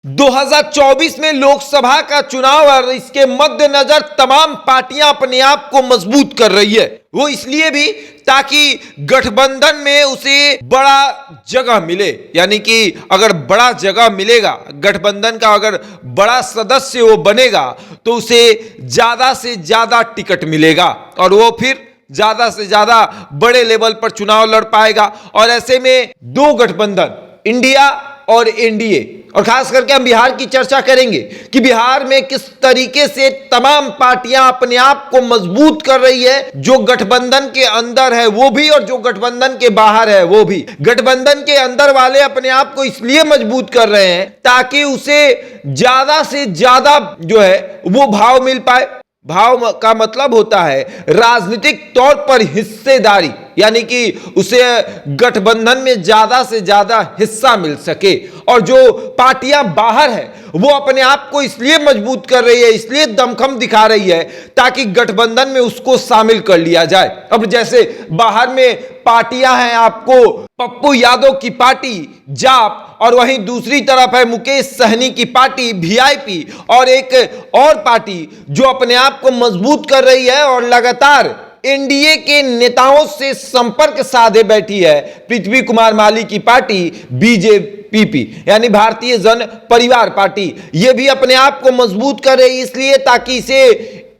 2024 में लोकसभा का चुनाव और इसके मद्देनजर तमाम पार्टियां अपने आप को मजबूत कर रही है। वो इसलिए भी ताकि गठबंधन में उसे बड़ा जगह मिले, यानी कि अगर बड़ा जगह मिलेगा, गठबंधन का अगर बड़ा सदस्य वो बनेगा तो उसे ज्यादा से ज्यादा टिकट मिलेगा और वो फिर ज्यादा से ज्यादा बड़े लेवल पर चुनाव लड़ पाएगा। और ऐसे में दो गठबंधन, इंडिया और एनडीए, और खास करके हम बिहार की चर्चा करेंगे कि बिहार में किस तरीके से तमाम पार्टियां अपने आप को मजबूत कर रही है, जो गठबंधन के अंदर है वो भी और जो गठबंधन के बाहर है वो भी। गठबंधन के अंदर वाले अपने आप को इसलिए मजबूत कर रहे हैं ताकि उसे ज्यादा से ज्यादा जो है वो भाव मिल पाए। भाव का मतलब होता है राजनीतिक तौर पर हिस्सेदारी, यानी कि उसे गठबंधन में ज्यादा से ज्यादा हिस्सा मिल सके। और जो पार्टियां बाहर है वो अपने आप को इसलिए मजबूत कर रही है, इसलिए दमखम दिखा रही है ताकि गठबंधन में उसको शामिल कर लिया जाए। अब जैसे बाहर में पार्टियां हैं, आपको पप्पू यादव की पार्टी जाप, और वहीं दूसरी तरफ है मुकेश सहनी की पार्टी वीआईपी, और एक और पार्टी जो अपने आप को मजबूत कर रही है और लगातार एनडीए के नेताओं से संपर्क साधे बैठी है, पृथ्वी कुमार माली की पार्टी बीजेपी यानी भारतीय जन परिवार पार्टी। यह भी अपने आप को मजबूत कर रही है इसलिए ताकि इसे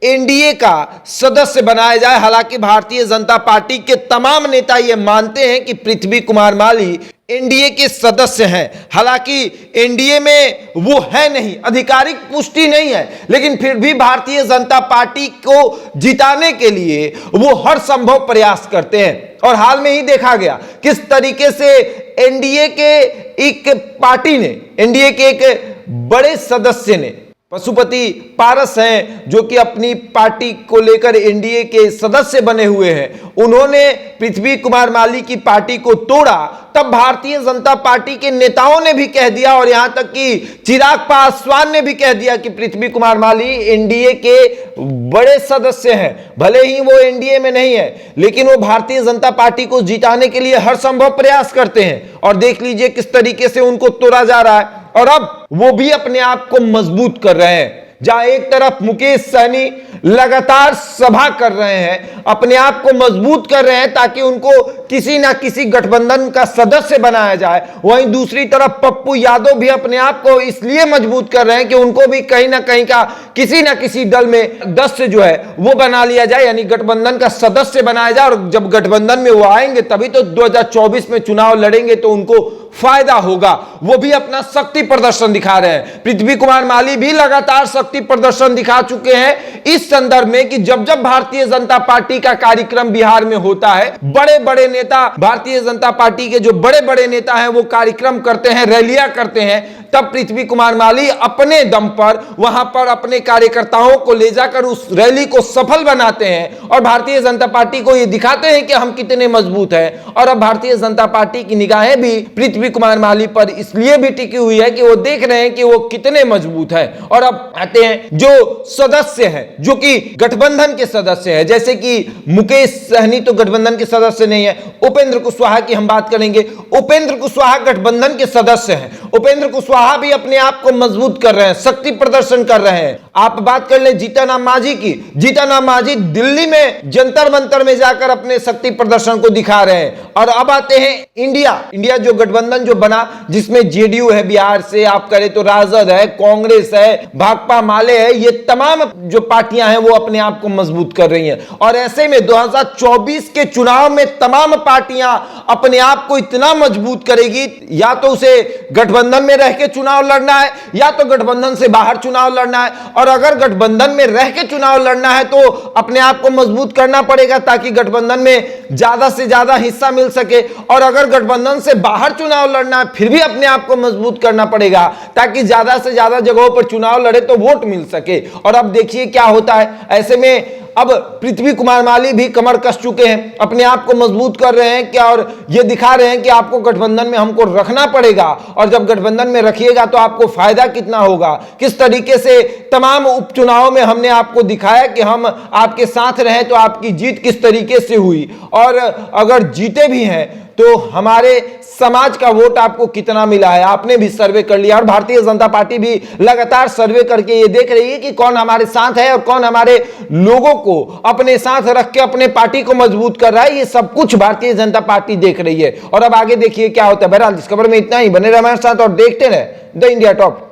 एनडीए का सदस्य बनाया जाए। हालांकि भारतीय जनता पार्टी के तमाम नेता यह मानते हैं कि पृथ्वी कुमार माली एनडीए के सदस्य हैं। हालांकि एनडीए में वो है नहीं, आधिकारिक पुष्टि नहीं है, लेकिन फिर भी भारतीय जनता पार्टी को जिताने के लिए वो हर संभव प्रयास करते हैं। और हाल में ही देखा गया किस तरीके से एनडीए के एक पार्टी ने, एनडीए के एक बड़े सदस्य ने, पशुपति पारस हैं जो कि अपनी पार्टी को लेकर एनडीए के सदस्य बने हुए हैं, उन्होंने पृथ्वी कुमार माली की पार्टी को तोड़ा। तब भारतीय जनता पार्टी के नेताओं ने भी कह दिया और यहां तक कि चिराग पासवान ने भी कह दिया कि पृथ्वी कुमार माली एनडीए के बड़े सदस्य हैं। भले ही वो एनडीए में नहीं है, लेकिन वो भारतीय जनता पार्टी को जिताने के लिए हर संभव प्रयास करते हैं। और देख लीजिए किस तरीके से उनको तोड़ा जा रहा है और अब वो भी अपने आप को मजबूत कर रहे हैं। जहां एक तरफ मुकेश सहनी लगातार सभा कर रहे हैं, अपने आप को मजबूत कर रहे हैं ताकि उनको किसी ना किसी गठबंधन का सदस्य बनाया जाए, वहीं दूसरी तरफ पप्पू यादव भी अपने आप को इसलिए मजबूत कर रहे हैं कि उनको भी कहीं ना कहीं का किसी ना किसी दल में सदस्य जो है वो बना लिया जाए, यानी गठबंधन का सदस्य बनाया जाए। और जब गठबंधन में वो आएंगे तभी तो 2024 में चुनाव लड़ेंगे तो उनको फायदा होगा। वो भी अपना शक्ति प्रदर्शन दिखा रहे हैं। पृथ्वी कुमार माली भी लगातार शक्ति प्रदर्शन दिखा चुके हैं इस संदर्भ में कि जब जब भारतीय जनता पार्टी का कार्यक्रम बिहार में होता है, बड़े बड़े नेता, भारतीय जनता पार्टी के जो बड़े बड़े नेता हैं वो कार्यक्रम करते हैं, रैलियां करते हैं, तब पृथ्वी कुमार माली अपने दम पर वहां पर अपने कार्यकर्ताओं को ले जाकर उस रैली को सफल बनाते हैं और भारतीय जनता पार्टी को ये दिखाते हैं कि हम कितने मजबूत हैं। और अब भारतीय जनता पार्टी की निगाहें भी पृथ्वी कुमार माली पर इसलिए भी टिकी हुई है कि वो देख रहे हैं कि वो कितने मजबूत है। और अब आते हैं जो सदस्य हैं, जो कि गठबंधन के सदस्य हैं, जैसे कि मुकेश सहनी तो गठबंधन के सदस्य नहीं है, उपेंद्र कुशवाहा की हम बात करेंगे। उपेंद्र कुशवाहा गठबंधन के सदस्य हैं। उपेंद्र कुशवाहा भी अपने आप को मजबूत कर रहे हैं, शक्ति प्रदर्शन कर रहे हैं। आप बात कर ले जीतन राम मांझी की, जीतन राम मांझी दिल्ली में जंतर मंतर में जाकर अपने शक्ति प्रदर्शन को दिखा रहे हैं। और अब आते हैं इंडिया जो गठबंधन जो बना, जिसमें जेडीयू है बिहार से, आप करें तो राजद है, कांग्रेस है, भाकपा माले है, ये तमाम जो पार्टियां हैं वो अपने आप को मजबूत कर रही हैं। और ऐसे में 2024 के चुनाव में तमाम पार्टियां अपने आप को इतना मजबूत करेगी, या तो उसे गठबंधन में रह के चुनाव लड़ना है या तो गठबंधन से बाहर चुनाव लड़ना है। और अगर गठबंधन में रह के चुनाव लड़ना है तो अपने आप को मजबूत करना पड़ेगा ताकि गठबंधन में ज्यादा से ज्यादा हिस्सा मिल सके। और अगर गठबंधन से बाहर चुनाव लड़ना है फिर भी अपने आप को मजबूत करना पड़ेगा ताकि ज्यादा से ज्यादा जगहों पर चुनाव लड़े तो वोट मिल सके। और अब देखिए क्या होता है। ऐसे में अब पृथ्वी कुमार माली भी कमर कस चुके हैं, अपने आप को मजबूत कर रहे हैं क्या, और ये दिखा रहे हैं कि आपको गठबंधन में हमको रखना पड़ेगा, और जब गठबंधन में रखिएगा तो आपको फायदा कितना होगा, किस तरीके से तमाम तमाम उपचुनाव में हमने आपको दिखाया कि हम आपके साथ रहे तो आपकी जीत किस तरीके से हुई, और अगर जीते भी हैं तो हमारे समाज का वोट आपको कितना मिला है। आपने भी सर्वे कर लिया और भारतीय जनता पार्टी भी लगातार सर्वे करके ये देख रही है कि कौन हमारे साथ है और कौन हमारे लोगों को अपने साथ रख के अपने पार्टी को मजबूत कर रहा है। ये सब कुछ भारतीय जनता पार्टी देख रही है और अब आगे देखिए क्या होता है। बहरहाल इस खबर में इतना ही, बने रहे हमारे साथ और देखते रहे द इंडिया टॉप।